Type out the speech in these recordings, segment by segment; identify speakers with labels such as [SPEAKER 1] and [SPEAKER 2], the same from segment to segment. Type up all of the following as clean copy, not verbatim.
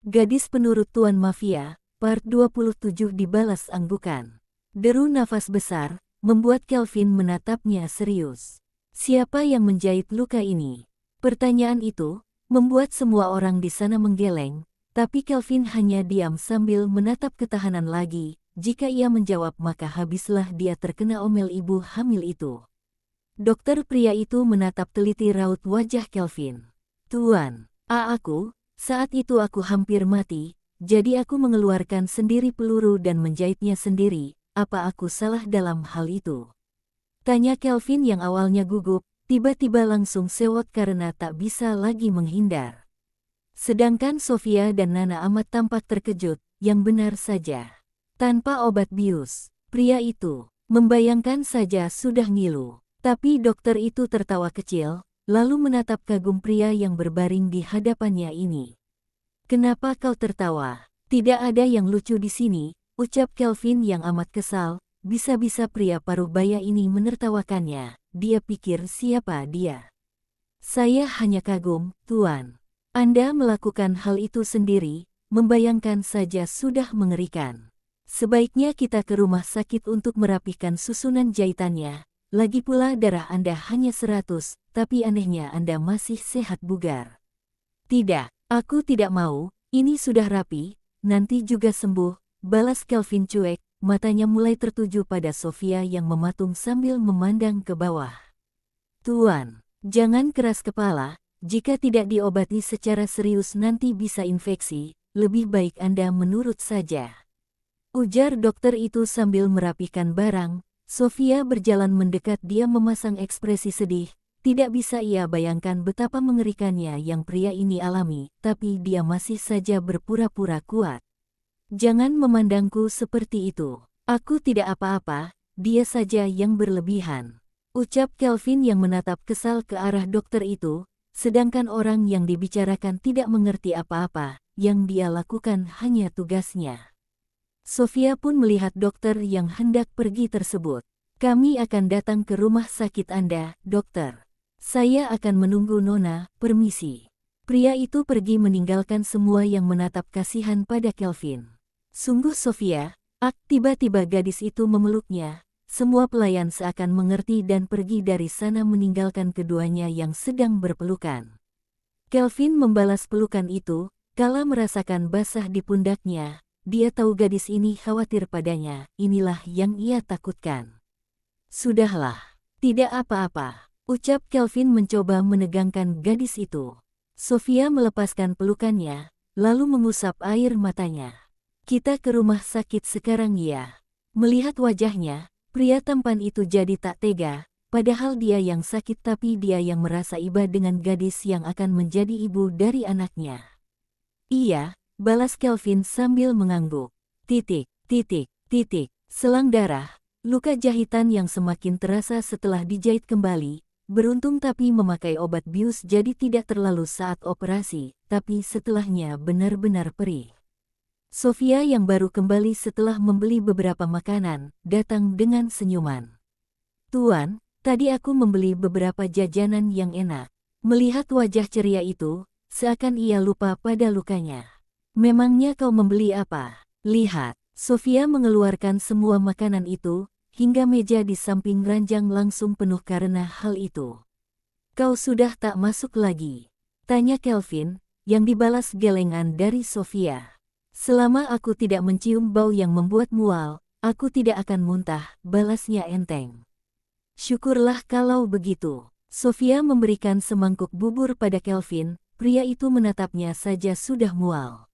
[SPEAKER 1] Gadis penurut Tuan Mafia, part 27 dibalas anggukan. Deru nafas besar, membuat Kelvin menatapnya serius. Siapa yang menjahit luka ini? Pertanyaan itu membuat semua orang di sana menggeleng, tapi Kelvin hanya diam sambil menatap ketahanan lagi. Jika ia menjawab maka habislah dia terkena omel ibu hamil itu. Dokter pria itu menatap teliti raut wajah Kelvin. Tuan, aku... Saat itu aku hampir mati, jadi aku mengeluarkan sendiri peluru dan menjahitnya sendiri. Apa aku salah dalam hal itu? Tanya Kelvin yang awalnya gugup, tiba-tiba langsung sewot karena tak bisa lagi menghindar. Sedangkan Sofia dan Nana amat tampak terkejut, yang benar saja. Tanpa obat bius, pria itu, membayangkan saja sudah ngilu. Tapi dokter itu tertawa kecil, lalu menatap kagum pria yang berbaring di hadapannya ini. Kenapa kau tertawa? Tidak ada yang lucu di sini, ucap Kelvin yang amat kesal. Bisa-bisa pria paruh baya ini menertawakannya. Dia pikir siapa dia? Saya hanya kagum, Tuan. Anda melakukan hal itu sendiri, membayangkan saja sudah mengerikan. Sebaiknya kita ke rumah sakit untuk merapikan susunan jahitannya. Lagi pula darah Anda hanya 100, tapi anehnya Anda masih sehat bugar. Tidak, aku tidak mau, ini sudah rapi, nanti juga sembuh, balas Kelvin cuek, matanya mulai tertuju pada Sofia yang mematung sambil memandang ke bawah. Tuan, jangan keras kepala, jika tidak diobati secara serius nanti bisa infeksi, lebih baik Anda menurut saja. Ujar dokter itu sambil merapikan barang. Sofia berjalan mendekat, dia memasang ekspresi sedih. Tidak bisa ia bayangkan betapa mengerikannya yang pria ini alami, tapi dia masih saja berpura-pura kuat. Jangan memandangku seperti itu. Aku tidak apa-apa, dia saja yang berlebihan. Ucap Kelvin yang menatap kesal ke arah dokter itu, sedangkan orang yang dibicarakan tidak mengerti apa-apa, yang dia lakukan hanya tugasnya. Sofia pun melihat dokter yang hendak pergi tersebut. Kami akan datang ke rumah sakit Anda, dokter. Saya akan menunggu Nona, permisi. Pria itu pergi meninggalkan semua yang menatap kasihan pada Kelvin. Sungguh Sofia, tiba-tiba gadis itu memeluknya. Semua pelayan seakan mengerti dan pergi dari sana meninggalkan keduanya yang sedang berpelukan. Kelvin membalas pelukan itu, kala merasakan basah di pundaknya. Dia tahu gadis ini khawatir padanya, inilah yang ia takutkan. Sudahlah, tidak apa-apa, ucap Kelvin mencoba menegangkan gadis itu. Sofia melepaskan pelukannya, lalu mengusap air matanya. Kita ke rumah sakit sekarang ya. Melihat wajahnya, pria tampan itu jadi tak tega, padahal dia yang sakit tapi dia yang merasa iba dengan gadis yang akan menjadi ibu dari anaknya. Iya, balas Kelvin sambil mengangguk. Selang darah, luka jahitan yang semakin terasa setelah dijahit kembali, beruntung tapi memakai obat bius jadi tidak terlalu saat operasi, tapi setelahnya benar-benar perih. Sofia yang baru kembali setelah membeli beberapa makanan, datang dengan senyuman. Tuan, tadi aku membeli beberapa jajanan yang enak. Melihat wajah ceria itu, seakan ia lupa pada lukanya. Memangnya kau membeli apa? Lihat, Sofia mengeluarkan semua makanan itu, hingga meja di samping ranjang langsung penuh karena hal itu. Kau sudah tak masuk lagi? Tanya Kelvin, yang dibalas gelengan dari Sofia. Selama aku tidak mencium bau yang membuat mual, aku tidak akan muntah, balasnya enteng. Syukurlah kalau begitu. Sofia memberikan semangkuk bubur pada Kelvin, pria itu menatapnya saja sudah mual.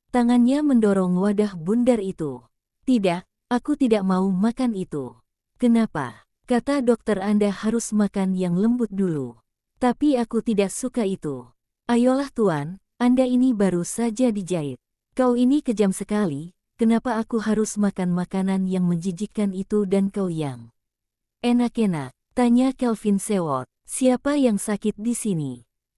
[SPEAKER 1] Tangannya mendorong wadah bundar itu. Tidak, aku tidak mau makan itu. Kenapa? Kata dokter Anda harus makan yang lembut dulu. Tapi aku tidak suka itu. Ayolah Tuan, Anda ini baru saja dijahit. Kau ini kejam sekali, kenapa aku harus makan makanan yang menjijikkan itu dan kau yang enak-enak? Tanya Kelvin sewot. Siapa yang sakit di sini?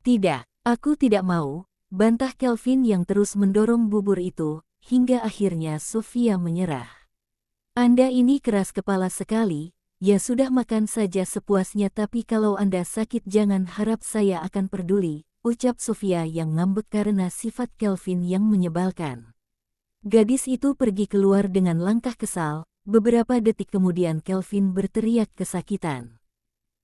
[SPEAKER 1] Tidak, aku tidak mau. Bantah Kelvin yang terus mendorong bubur itu, hingga akhirnya Sofia menyerah. Anda ini keras kepala sekali, ya sudah makan saja sepuasnya tapi kalau Anda sakit jangan harap saya akan peduli, ucap Sofia yang ngambek karena sifat Kelvin yang menyebalkan. Gadis itu pergi keluar dengan langkah kesal. Beberapa detik kemudian Kelvin berteriak kesakitan.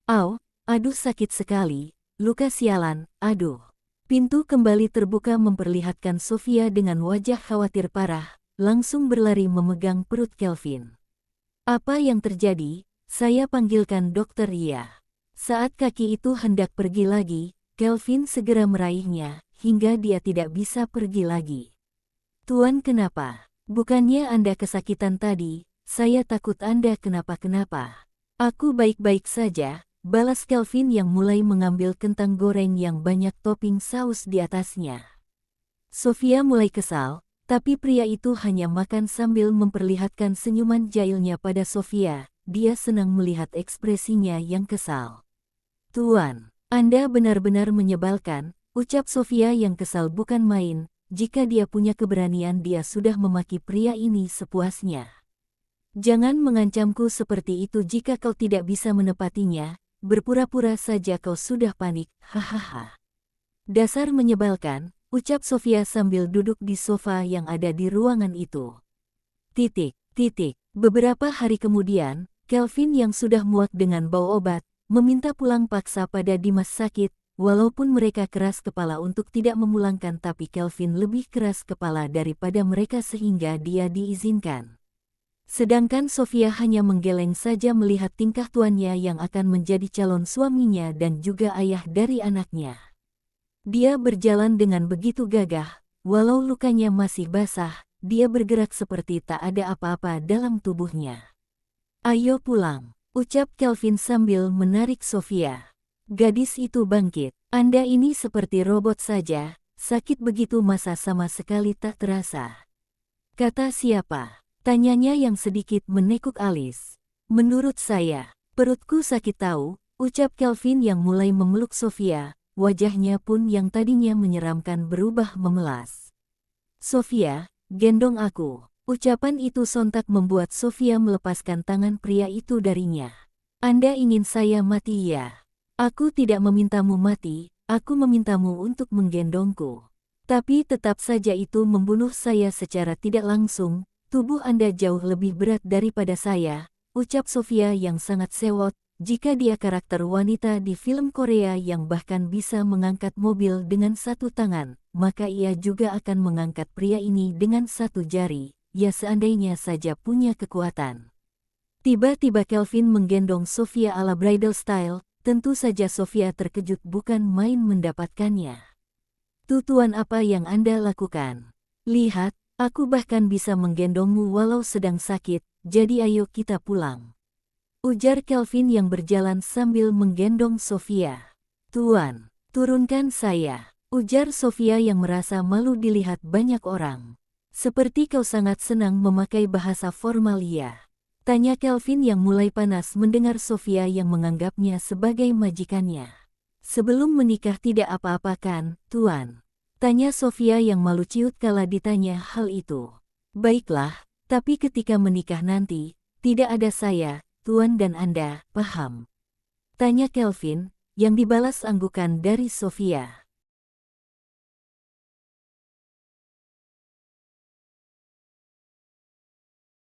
[SPEAKER 1] "Au, aduh sakit sekali, luka sialan, aduh." Pintu kembali terbuka memperlihatkan Sofia dengan wajah khawatir parah, langsung berlari memegang perut Kelvin. "Apa yang terjadi? Saya panggilkan dokter." "Iya." Saat kaki itu hendak pergi lagi, Kelvin segera meraihnya, hingga dia tidak bisa pergi lagi. "Tuan, kenapa? Bukannya Anda kesakitan tadi? Saya takut Anda kenapa-kenapa." "Aku baik-baik saja," balas Kelvin yang mulai mengambil kentang goreng yang banyak topping saus di atasnya. Sofia mulai kesal, tapi pria itu hanya makan sambil memperlihatkan senyuman jahilnya pada Sofia. Dia senang melihat ekspresinya yang kesal. "Tuan, Anda benar-benar menyebalkan," ucap Sofia yang kesal bukan main. Jika dia punya keberanian, dia sudah memaki pria ini sepuasnya. "Jangan mengancamku seperti itu jika kau tidak bisa menepatinya. Berpura-pura saja kau sudah panik, hahaha." "Dasar menyebalkan," ucap Sofia sambil duduk di sofa yang ada di ruangan itu. Beberapa hari kemudian, Kelvin yang sudah muak dengan bau obat, meminta pulang paksa pada Dimas sakit. Walaupun mereka keras kepala untuk tidak memulangkan, tapi Kelvin lebih keras kepala daripada mereka sehingga dia diizinkan. Sedangkan Sofia hanya menggeleng saja melihat tingkah tuannya yang akan menjadi calon suaminya dan juga ayah dari anaknya. Dia berjalan dengan begitu gagah, walau lukanya masih basah, dia bergerak seperti tak ada apa-apa dalam tubuhnya. "Ayo pulang," ucap Kelvin sambil menarik Sofia. Gadis itu bangkit. "Anda ini seperti robot saja, sakit begitu masa sama sekali tak terasa." "Kata siapa?" tanyanya yang sedikit menekuk alis. "Menurut saya, perutku sakit tahu," ucap Kelvin yang mulai memeluk Sofia, wajahnya pun yang tadinya menyeramkan berubah memelas. "Sofia, gendong aku." Ucapan itu sontak membuat Sofia melepaskan tangan pria itu darinya. "Anda ingin saya mati ya?" "Aku tidak memintamu mati, aku memintamu untuk menggendongku. Tapi tetap saja itu membunuh saya secara tidak langsung, tubuh Anda jauh lebih berat daripada saya," ucap Sofia yang sangat sewot. Jika dia karakter wanita di film Korea yang bahkan bisa mengangkat mobil dengan satu tangan, maka ia juga akan mengangkat pria ini dengan satu jari, ya seandainya saja punya kekuatan. Tiba-tiba Kelvin menggendong Sofia ala bridal style. Tentu saja Sofia terkejut bukan main mendapatkannya. "Tuan, apa yang Anda lakukan? Lihat, aku bahkan bisa menggendongmu walau sedang sakit, jadi ayo kita pulang," ujar Kelvin yang berjalan sambil menggendong Sofia. "Tuan, turunkan saya," ujar Sofia yang merasa malu dilihat banyak orang. "Seperti kau sangat senang memakai bahasa formal ya?" tanya Kelvin yang mulai panas mendengar Sofia yang menganggapnya sebagai majikannya. "Sebelum menikah tidak apa-apa kan, Tuan?" tanya Sofia yang malu ciut kala ditanya hal itu. "Baiklah, tapi ketika menikah nanti, tidak ada saya, Tuan dan Anda, paham?" tanya Kelvin, yang dibalas anggukan dari Sofia.